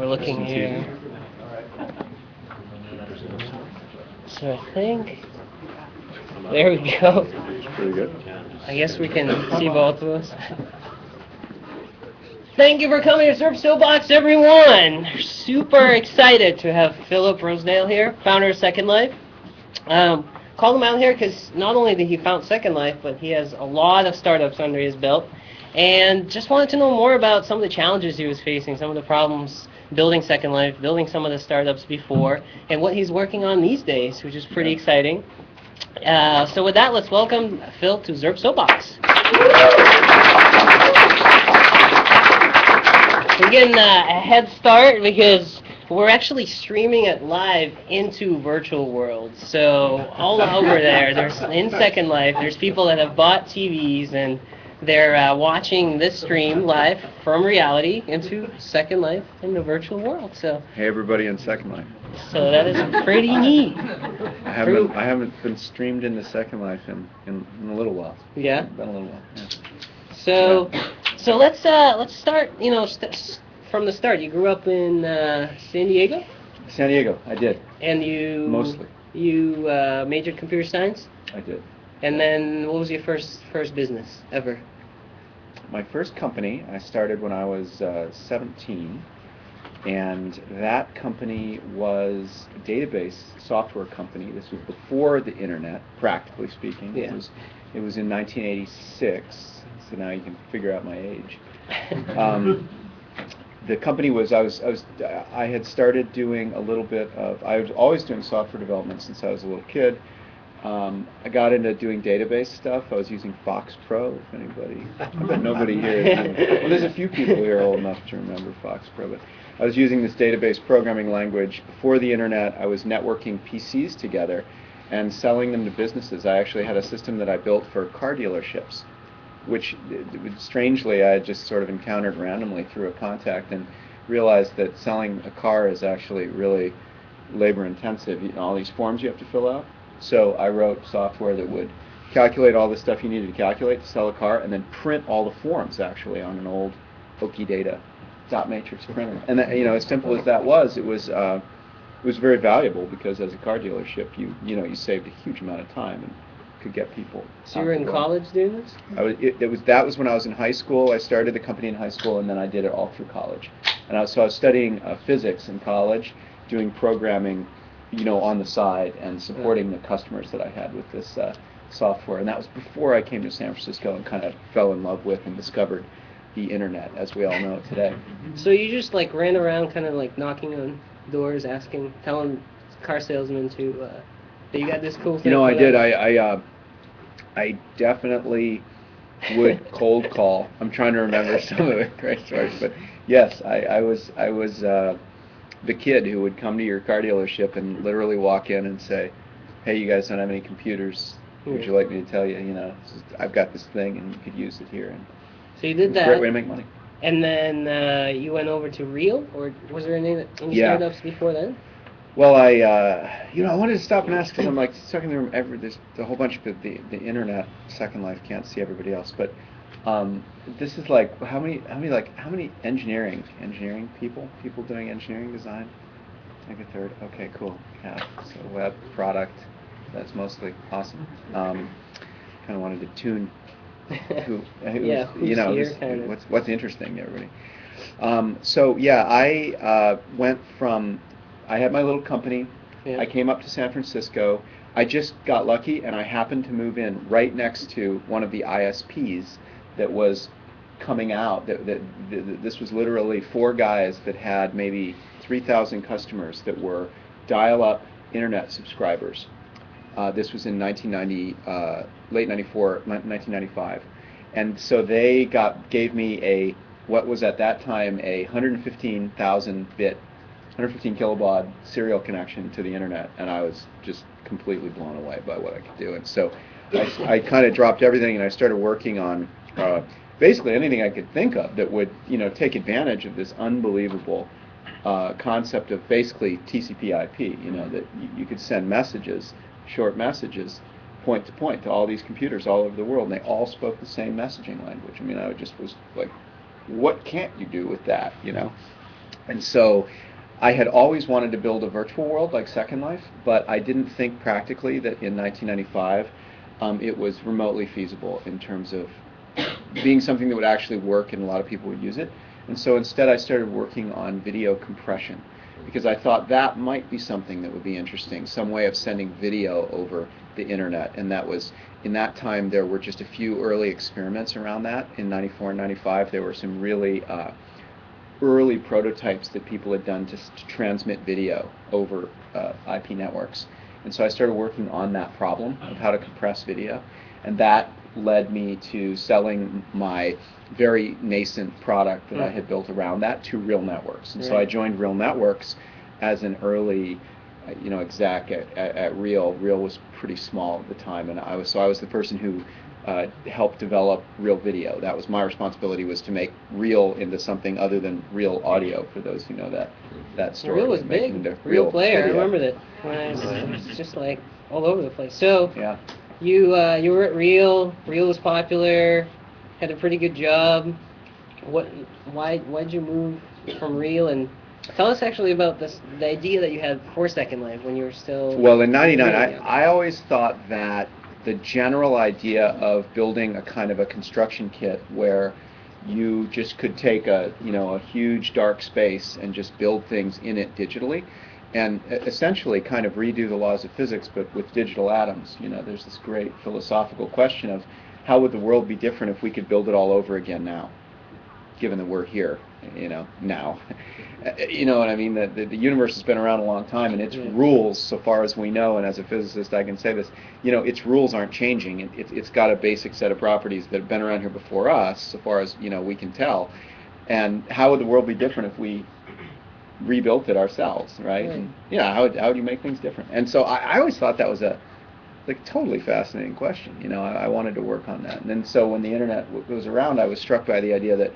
We're looking here. So I think there we go. Pretty good. I guess we can see both of us. Thank you for coming to Surf Soapbox, everyone. Super excited to have Philip Rosedale here, founder of Second Life. Called him out here because not only did he found Second Life, but he has a lot of startups under his belt, and just wanted to know more about some of the challenges he was facing, some of the problems building Second Life, building some of the startups before, and what he's working on these days, which is pretty exciting. So with that, let's welcome Phil to Zerp Soapbox. We're getting a head start because we're actually streaming it live into virtual worlds. So all over there's in Second Life, there's people that have bought TVs and they're watching this stream live from reality into Second Life in the virtual world. So hey, everybody in Second Life. So that is pretty neat. I haven't been streamed into Second Life in a little while. Yeah. Been a little while. Yeah. So let's start. From the start. You grew up in San Diego. San Diego, I did. And you mostly. You majored computer science. I did. And then what was your first business ever? My first company I started when I was 17, and that company was a database software company. This was before the internet, practically speaking. Yeah. It was in 1986, so now you can figure out my age. The company was I had started doing a little bit of, I was always doing software development since I was a little kid. I got into doing database stuff. I was using Fox Pro, if anybody, I bet nobody here is. Well, there's a few people here old enough to remember Fox Pro, but I was using this database programming language. Before the internet, I was networking PCs together and selling them to businesses. I actually had a system that I built for car dealerships, which strangely I had just sort of encountered randomly through a contact and realized that selling a car is actually really labor intensive. All these forms you have to fill out. So I wrote software that would calculate all the stuff you needed to calculate to sell a car, and then print all the forms actually on an old Okidata dot matrix printer. And that, as simple as that was, it was very valuable because as a car dealership, you saved a huge amount of time and could get people. So you were in college doing this? That was when I was in high school. I started the company in high school, and then I did it all through college. And I was studying physics in college, doing programming, on the side and supporting the customers that I had with this software. And that was before I came to San Francisco and kind of fell in love with and discovered the internet, as we all know it today. So you just ran around kind of knocking on doors, telling car salesmen that you got this cool thing? I did. I definitely would cold call. I'm trying to remember some of the great stories, but yes, I was the kid who would come to your car dealership and literally walk in and say, "Hey, you guys don't have any computers? Would you like me to tell you? I've got this thing and you could use it here." And so you did that. Great way to make money. And then you went over to Real, or was there any startups before then? Well, I wanted to stop and ask because I'm stuck in the room. There's a whole bunch of the internet. Second Life can't see everybody else, but this is how many engineering people doing engineering design? A third. Okay, cool. Yeah. So web product. That's mostly awesome. Kind of wanted to tune. What's interesting to everybody. I went from. I had my little company. Yeah. I came up to San Francisco. I just got lucky, and I happened to move in right next to one of the ISPs that was coming out. This was literally 4 guys that had maybe 3,000 customers that were dial-up internet subscribers. This was in late 94, 1995. And so they gave me what was at that time a 115 kilobaud serial connection to the internet, and I was just completely blown away by what I could do. And so I kind of dropped everything and I started working on basically anything I could think of that would take advantage of this unbelievable concept of basically TCP/IP. That you could send messages, short messages, point to point to all these computers all over the world, and they all spoke the same messaging language. I just was like, what can't you do with that? And so I had always wanted to build a virtual world like Second Life, but I didn't think practically that in 1995 it was remotely feasible in terms of being something that would actually work and a lot of people would use it. And so instead I started working on video compression because I thought that might be something that would be interesting, some way of sending video over the internet. And that was, in that time, there were just a few early experiments around that. In 94 and 95, there were some really early prototypes that people had done to transmit video over IP networks. And so I started working on that problem of how to compress video. And that led me to selling my very nascent product that I had built around that to Real Networks. And so I joined Real Networks as an early exec at Real. Real was pretty small at the time, and I was the person who helped develop Real Video. That was my responsibility, was to make Real into something other than Real Audio, for those who know that story. Real was big. Real Player. Video. I remember that when it was just like all over the place. So yeah. You were at Real. Real was popular. Had a pretty good job. Why'd you move from Real? And tell us actually about the idea that you had for Second Life when you were still. Well, in '99, I always thought that the general idea of building a kind of a construction kit where you just could take a huge dark space and just build things in it digitally, and essentially kind of redo the laws of physics, but with digital atoms. There's this great philosophical question of how would the world be different if we could build it all over again now, given that we're here, now. You know what I mean? The universe has been around a long time, and its rules, so far as we know, and as a physicist I can say this, its rules aren't changing. It's got a basic set of properties that have been around here before us, so far as we can tell. And how would the world be different if we rebuilt it ourselves, right? And, how would you make things different? And so I always thought that was a totally fascinating question. I wanted to work on that. And then so when the internet was around, I was struck by the idea that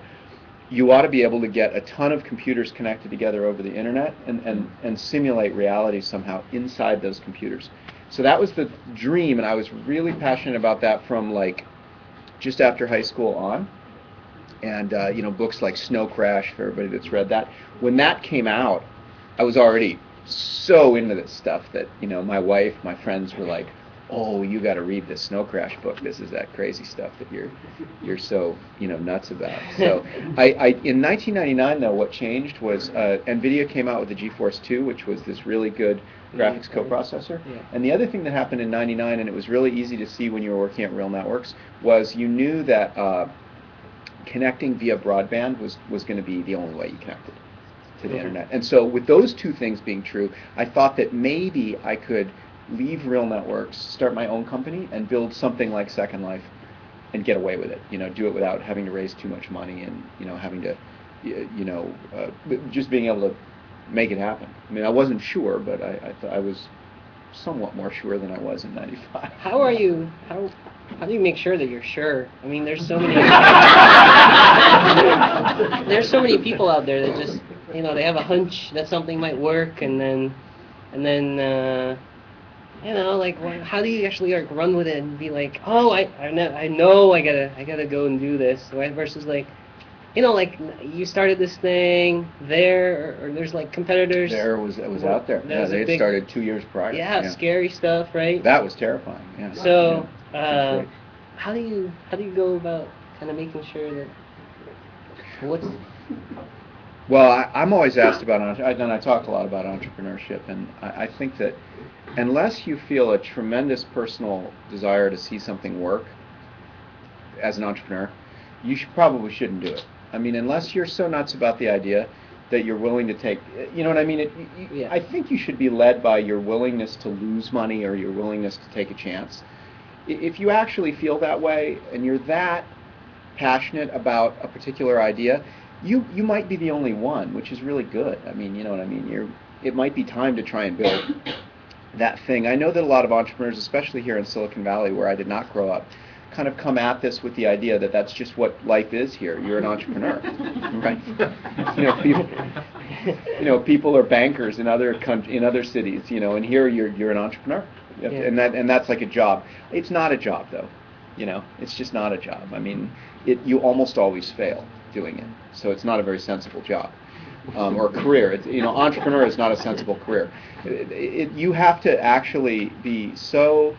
you ought to be able to get a ton of computers connected together over the internet and simulate reality somehow inside those computers. So that was the dream, and I was really passionate about that from just after high school on. And books like Snow Crash, for everybody that's read that. When that came out, I was already so into this stuff that my wife, my friends were like, "Oh, you got to read this Snow Crash book. This is that crazy stuff that you're so nuts about." So in 1999 though, what changed was NVIDIA came out with the GeForce 2, which was this really good graphics coprocessor. Yeah. And the other thing that happened in '99, and it was really easy to see when you were working at Real Networks, was you knew that connecting via broadband was going to be the only way you connected to the internet. And so with those two things being true, I thought that maybe I could leave Real Networks, start my own company, and build something like Second Life and get away with it. Do it without having to raise too much money and having to just being able to make it happen. I mean, I wasn't sure, but I was somewhat more sure than I was in '95. How do you make sure that you're sure? I mean, there's so many there's so many people out there that just they have a hunch that something might work, and then how do you actually run with it and be like, oh, I know I gotta go and do this, versus you started this thing there, or there's competitors. There was out there. Yeah, they had started 2 years prior. Yeah, scary stuff, right? That was terrifying. Yeah. So, how do you go about kind of making sure that Well, I'm always asked about, and I talk a lot about entrepreneurship, and I think that unless you feel a tremendous personal desire to see something work as an entrepreneur, you probably shouldn't do it. I mean, unless you're so nuts about the idea that you're willing to take, you know what I mean? I think you should be led by your willingness to lose money or your willingness to take a chance. If you actually feel that way and you're that passionate about a particular idea, you might be the only one, which is really good. I mean, you know what I mean? It might be time to try and build that thing. I know that a lot of entrepreneurs, especially here in Silicon Valley, where I did not grow up, kind of come at this with the idea that that's just what life is here. You're an entrepreneur, right? People are bankers in other cities, and here you're an entrepreneur, and that's like a job. It's not a job though, It's just not a job. I mean, you almost always fail doing it, so it's not a very sensible job. or career. Entrepreneur is not a sensible career. You have to actually be so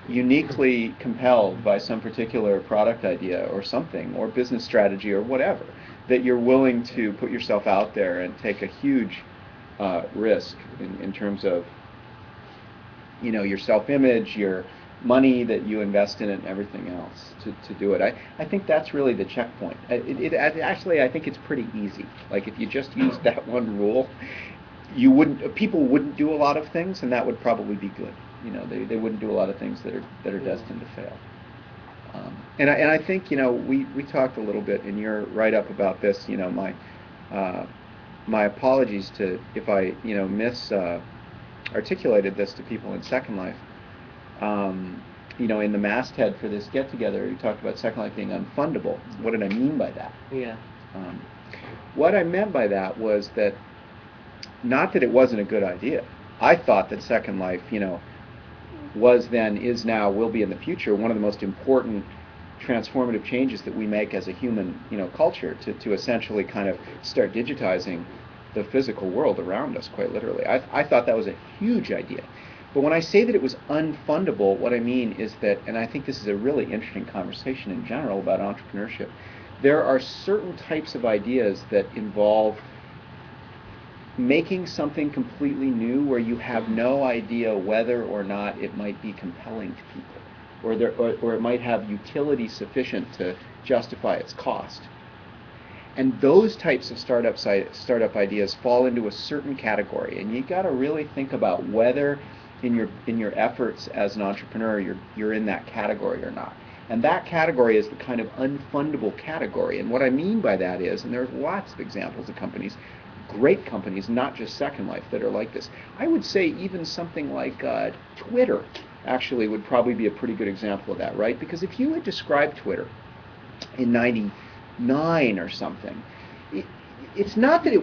uniquely compelled by some particular product idea or something, or business strategy or whatever, that you're willing to put yourself out there and take a huge risk in terms of your self-image, your money that you invest in it, and everything else to do it. I think that's really the checkpoint. Actually, I think it's pretty easy. Like if you just use that one rule, people wouldn't do a lot of things, and that would probably be good. They wouldn't do a lot of things that are destined to fail. And I think we talked a little bit in your write-up about this. My apologies to if I articulated this to people in Second Life. In the masthead for this get-together, we talked about Second Life being unfundable. What did I mean by that? Yeah. What I meant by that was that, not that it wasn't a good idea. I thought that Second Life, was then, is now, will be in the future one of the most important transformative changes that we make as a human, culture to essentially kind of start digitizing the physical world around us, quite literally. I thought that was a huge idea. But when I say that it was unfundable, what I mean is that, and I think this is a really interesting conversation in general about entrepreneurship, there are certain types of ideas that involve making something completely new where you have no idea whether or not it might be compelling to people, or it might have utility sufficient to justify its cost. And those types of startup ideas fall into a certain category, and you got to really think about whether in your efforts as an entrepreneur you're in that category or not. And that category is the kind of unfundable category. And what I mean by that is, and there's lots of examples of companies, great companies, not just Second Life, that are like this. I would say even something like Twitter actually would probably be a pretty good example of that, right? Because if you had described Twitter in '99 or something, it's not that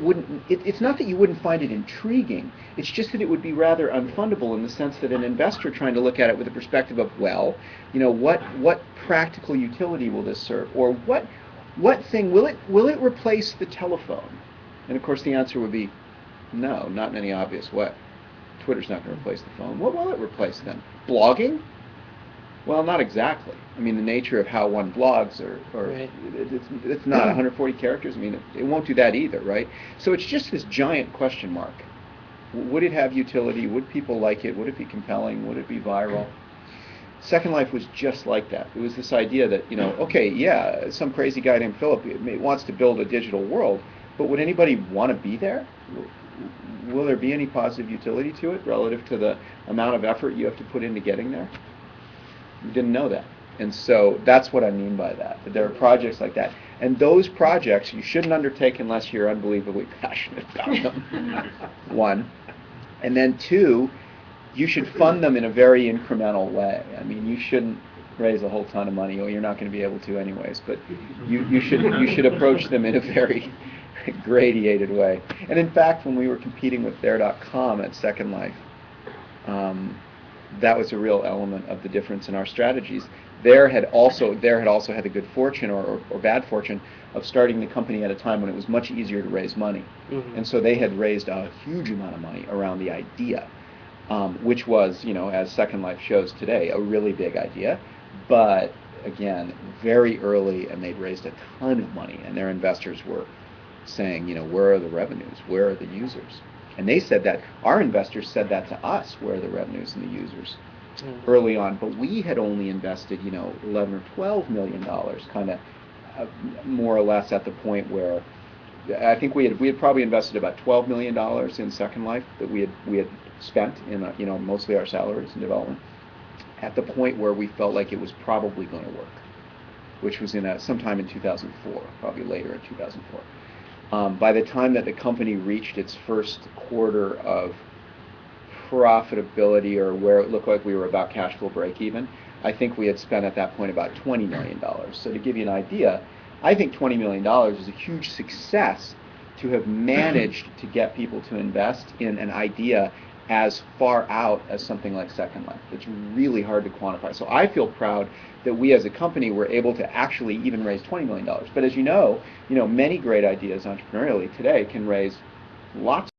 it's not that you wouldn't find it intriguing. It's just that it would be rather unfundable in the sense that an investor trying to look at it with the perspective of, well, what practical utility will this serve, or what thing will it replace the telephone? And of course the answer would be no, not in any obvious way. Twitter's not going to replace the phone. What will it replace then? Blogging? Well, not exactly. I mean, the nature of how one blogs, Right. it's not 140 characters. I mean, it won't do that either, right? So it's just this giant question mark. Would it have utility? Would people like it? Would it be compelling? Would it be viral? Second Life was just like that. It was this idea that, okay, yeah, some crazy guy named Philip wants to build a digital world, but would anybody want to be there? Will there be any positive utility to it relative to the amount of effort you have to put into getting there? We didn't know that. And so that's what I mean by that there are projects like that. And those projects you shouldn't undertake unless you're unbelievably passionate about them, one. And then two, you should fund them in a very incremental way. I mean, you shouldn't raise a whole ton of money, or you're not going to be able to anyways, but you should approach them in a very gradiated way. And in fact, when we were competing with There.com at Second Life, that was a real element of the difference in our strategies. There had also had the good fortune or bad fortune of starting the company at a time when it was much easier to raise money. Mm-hmm. And so they had raised a huge amount of money around the idea, which was, as Second Life shows today, a really big idea. But again, very early, and they'd raised a ton of money, and their investors were saying, where are the revenues? Where are the users? And they said that, our investors said that to us, where are the revenues and the users, early on. But we had only invested, $11 or $12 million, kind of more or less at the point where I think we had probably invested about $12 million in Second Life that we had spent in mostly our salaries and development, at the point where we felt like it was probably going to work, which was sometime in 2004, probably later in 2004. By the time that the company reached its first quarter of profitability, or where it looked like we were about cash flow break even, I think we had spent at that point about $20 million. So to give you an idea, I think $20 million is a huge success to have managed to get people to invest in an idea as far out as something like Second Life. It's really hard to quantify. So I feel proud that we as a company were able to actually even raise $20 million. But as you know, many great ideas entrepreneurially today can raise lots